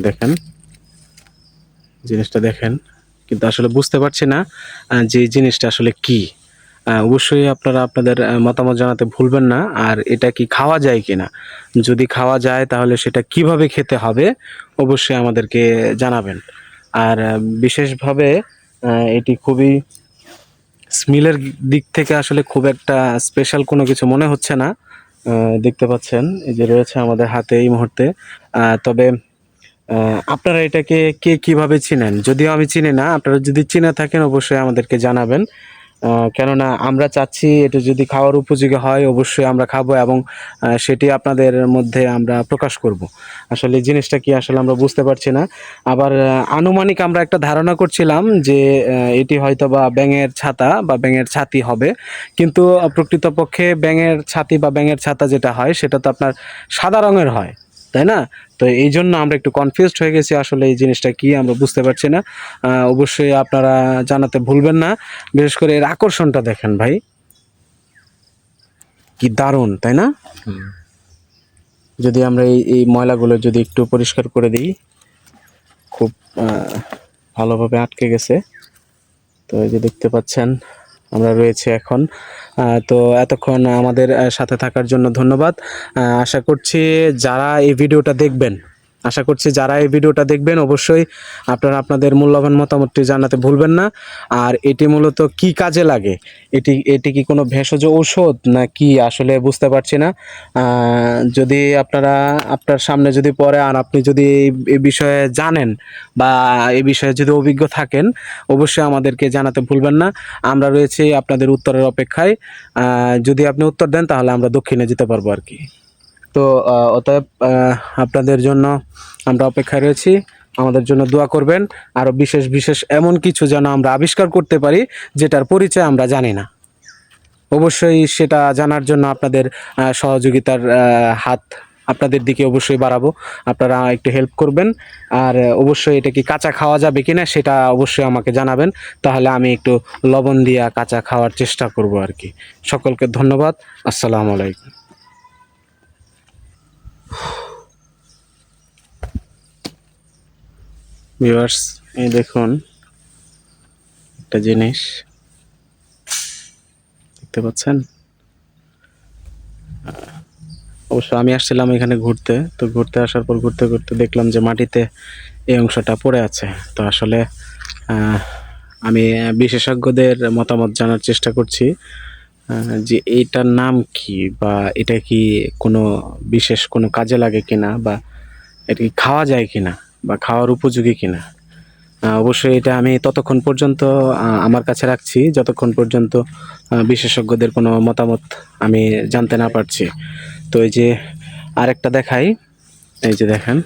দেখেন জিনিসটা দেখেন, কিন্তু আসলে বুঝতে পারছি না যে এই জিনিসটা আসলে কি। অবশ্যই আপনারা আপনাদের মতামত জানাতে ভুলবেন না। আর এটা কি খাওয়া যায় কিনা, যদি খাওয়া যায় তাহলে সেটা কিভাবে খেতে হবে অবশ্যই আমাদেরকে জানাবেন। আর বিশেষভাবে এটি খুবই স্মেলের দিক থেকে আসলে খুব একটা স্পেশাল কোনো কিছু মনে হচ্ছে না। দেখতে পাচ্ছেন এই যে রয়েছে আমাদের হাতে এই মুহূর্তে। তবে আপনারা এটাকে কে কিভাবে চিনেন? যদিও আমি চিনি না, আপনারা যদি চিনে থাকেন অবশ্যই আমাদেরকে জানাবেন। কেননা আমরা চাচ্ছি এটা যদি খাওয়ার উপযোগী হয় অবশ্যই আমরা খাবো, এবং সেটি আপনাদের মধ্যে আমরা প্রকাশ করব। আসলে এই জিনিসটা কি আসলে আমরা বুঝতে পারছি না। আবার আনুমানিক আমরা একটা ধারণা করছিলাম যে এটি হয়তো বা ব্যাঙের ছাতা বা ব্যাঙের ছাতি হবে, কিন্তু প্রকৃতপক্ষে ব্যাঙের ছাতি বা ব্যাঙের ছাতা যেটা হয় সেটা তো আপনার সাদা রঙের হয়, তাই না? তো এই জন্য আমরা একটু কনফিউজড হয়ে গেছি, আসলে এই জিনিসটা কি আমরা বুঝতে পারছি না। অবশ্যই আপনারা জানাতে ভুলবেন না। বিশেষ করে এর আকর্ষণটা দেখেন ভাই, কি দারুণ, তাই না? যদি আমরা এই ময়লাগুলো যদি একটু পরিষ্কার করে দিই, খুব ভালোভাবে আটকে গেছে। তো এই যে দেখতে পাচ্ছেন আমরা রয়েছে এখন। তো এতক্ষণ আমাদের সাথে থাকার জন্য ধন্যবাদ। আশা করছি যারা এই ভিডিওটা দেখবেন, অবশ্যই আপনারা আপনাদের মূল্যবান মতামতটি জানাতে ভুলবেন না। আর এটি মূলত কি কাজে লাগে, এটি কি কোনো ভেষজ ঔষধ না কি আসলে বুঝতে পারছি না। যদি আপনার সামনে যদি পড়ে আর আপনি যদি এই বিষয়ে জানেন বা এই বিষয়ে যদি অভিজ্ঞ থাকেন অবশ্যই আমাদেরকে জানাতে ভুলবেন না। আমরা রয়েছি আপনাদের উত্তরের অপেক্ষায়। যদি আপনি উত্তর দেন তাহলে আমরা দক্ষিণে যেতে পারবো আর কি। তো অতএব আপনাদের জন্য আমরা অপেক্ষায় রয়েছি। আমাদের জন্য দোয়া করবেন। আরও বিশেষ বিশেষ এমন কিছু যেন আমরা আবিষ্কার করতে পারি যেটার পরিচয় আমরা জানি না। অবশ্যই সেটা জানার জন্য আপনাদের সহযোগিতার হাত আপনাদের দিকে অবশ্যই বাড়াবো। আপনারা একটু হেল্প করবেন। আর অবশ্যই এটা কি কাঁচা খাওয়া যাবে কিনা সেটা অবশ্যই আমাকে জানাবেন, তাহলে আমি একটু লবণ দিয়া কাঁচা খাওয়ার চেষ্টা করব আর কি। সকলকে ধন্যবাদ। আসসালামু আলাইকুম। ভিউয়ার্স, এই দেখুন একটা জিনিস দেখতে পাচ্ছেন। অবশ্য আমি আসছিলাম এখানে ঘুরতে, তো ঘুরতে আসার পর ঘুরতে ঘুরতে দেখলাম যে মাটিতে এই অংশটা পড়ে আছে। তো আসলে আমি বিশেষজ্ঞদের মতামত জানার চেষ্টা করছি যে এইটার নাম কি, বা এটা কি কোনো বিশেষ কোনো কাজে লাগে কিনা, বা এটা কি খাওয়া যায় কিনা, বা খাওয়ার উপযোগী কিনা। অবশ্যই এটা আমি ততক্ষণ পর্যন্ত আমার কাছে রাখছি যতক্ষণ পর্যন্ত বিশেষজ্ঞদের কোনো মতামত আমি জানতে না পারছি। তো এই যে আরেকটা দেখাই, এই যে দেখেন।